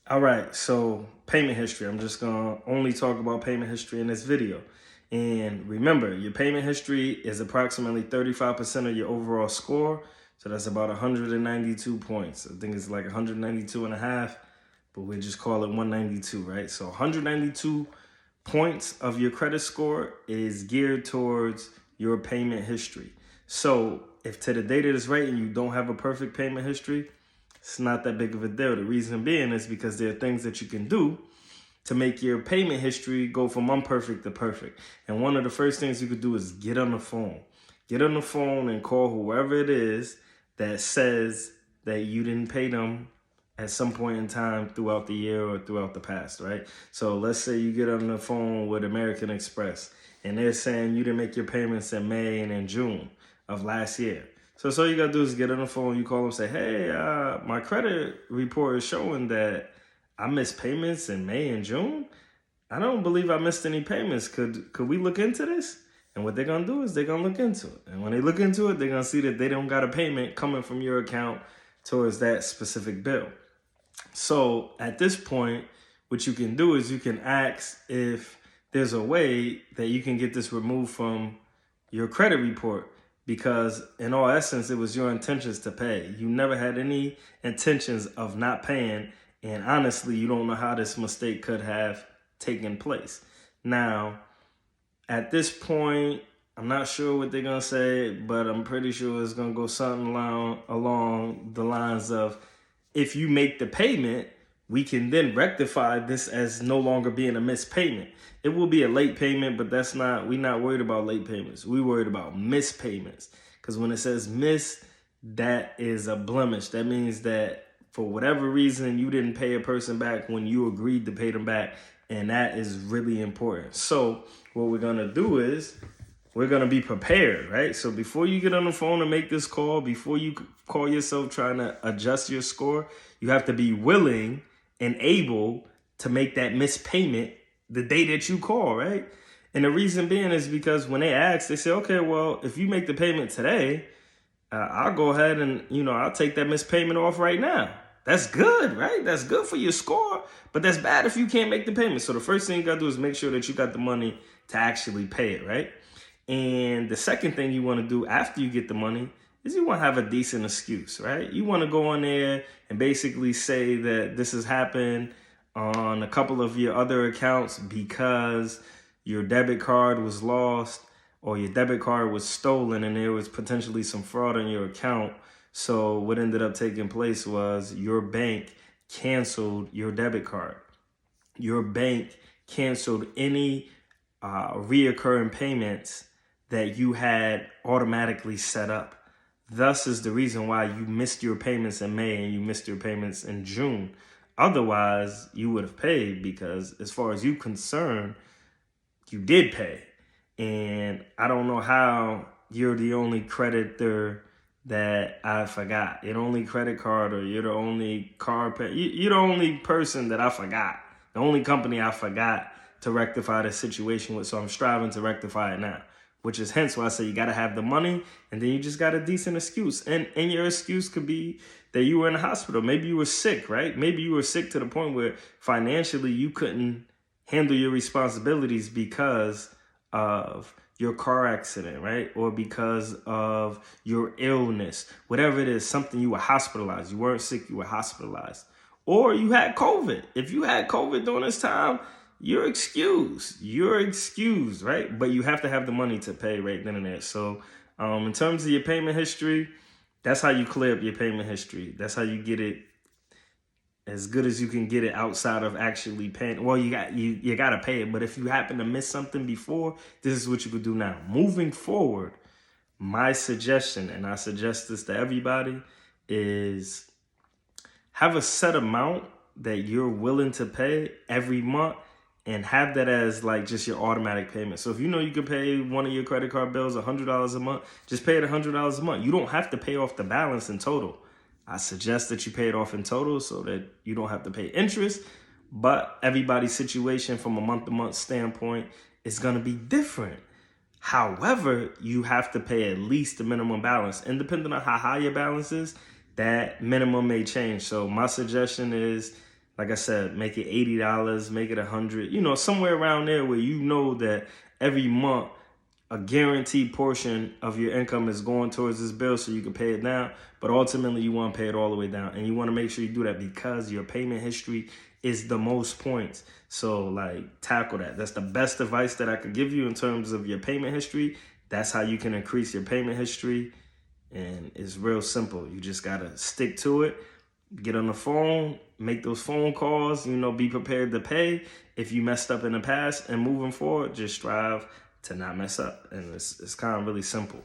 All right, so payment history. I'm just gonna only talk about payment history in this video. And remember, your payment history is approximately 35% of your overall score. So that's about 192 points. I think it's like 192 and a half, but we just call it 192, right? So 192 points of your credit score is geared towards your payment history. So if to the date it is right and you don't have a perfect payment history, it's not that big of a deal. The reason being is because there are things that you can do to make your payment history go from imperfect to perfect. And one of the first things you could do is get on the phone. Get on the phone and call whoever it is that says that you didn't pay them at some point in time throughout the year or throughout the past, right? So let's say you get on the phone with American Express and they're saying you didn't make your payments in May and in June of last year. So all you gotta do is get on the phone, you call them, say, hey, my credit report is showing that I missed payments in May and June. I don't believe I missed any payments. Could we look into this? And what they're gonna do is they're gonna look into it. And when they look into it, they're gonna see that they don't got a payment coming from your account towards that specific bill. So at this point, what you can do is you can ask if there's a way that you can get this removed from your credit report, because in all essence, it was your intentions to pay. You never had any intentions of not paying. And honestly, you don't know how this mistake could have taken place. Now, at this point, I'm not sure what they're going to say, but I'm pretty sure it's going to go something along the lines of, if you make the payment, we can then rectify this as no longer being a missed payment. It will be a late payment, but we're not worried about late payments. We're worried about missed payments. Because when it says miss, that is a blemish. That means that for whatever reason, you didn't pay a person back when you agreed to pay them back. And that is really important. So what we're going to do is we're going to be prepared, right? So before you get on the phone and make this call, before you call yourself trying to adjust your score, you have to be willing and able to make that missed payment the day that you call, right? And the reason being is because when they ask, they say, okay, well, if you make the payment today, I'll go ahead and, I'll take that missed payment off right now. That's good, right? That's good for your score, but that's bad if you can't make the payment. So the first thing you gotta do is make sure that you got the money to actually pay it, right? And the second thing you wanna do after you get the money is you wanna have a decent excuse, right? You wanna go on there and basically say that this has happened on a couple of your other accounts because your debit card was lost or your debit card was stolen and there was potentially some fraud on your account. So what ended up taking place was your bank canceled your debit card. Your bank canceled any reoccurring payments that you had automatically set up. Thus is the reason why you missed your payments in May and you missed your payments in June. Otherwise, you would have paid, because as far as you're concerned, you did pay. And I don't know how you're the only creditor that I forgot. You're the only credit card, or you're the only car pay. You're the only person that I forgot. The only company I forgot to rectify the situation with. So I'm striving to rectify it now, which is hence why I say you got to have the money, and then you just got a decent excuse. And your excuse could be that you were in the hospital. Maybe you were sick, right? Maybe you were sick to the point where financially you couldn't handle your responsibilities because of your car accident, right? Or because of your illness, whatever it is, something you were hospitalized. You weren't sick, you were hospitalized. Or you had COVID. If you had COVID during this time, you're excused. You're excused, right? But you have to have the money to pay right then and there. So in terms of your payment history, that's how you clear up your payment history. That's how you get it as good as you can get it outside of actually paying. Well, you got to pay it. But if you happen to miss something before, this is what you could do now. Moving forward, my suggestion, and I suggest this to everybody, is have a set amount that you're willing to pay every month, and have that as like just your automatic payment. So if you know you can pay one of your credit card bills $100 a month, just pay it $100 a month. You don't have to pay off the balance in total. I suggest that you pay it off in total so that you don't have to pay interest. But everybody's situation from a month-to-month standpoint is going to be different. However, you have to pay at least the minimum balance. And depending on how high your balance is, that minimum may change. So my suggestion is like I said, make it $80, make it $100, you know, somewhere around there where you know that every month a guaranteed portion of your income is going towards this bill so you can pay it down. But ultimately, you want to pay it all the way down. And you want to make sure you do that because your payment history is the most points. So, like, tackle that. That's the best advice that I could give you in terms of your payment history. That's how you can increase your payment history. And it's real simple. You just got to stick to it. Get on the phone, make those phone calls, you know, be prepared to pay if you messed up in the past, and moving forward, just strive to not mess up. And it's kind of really simple.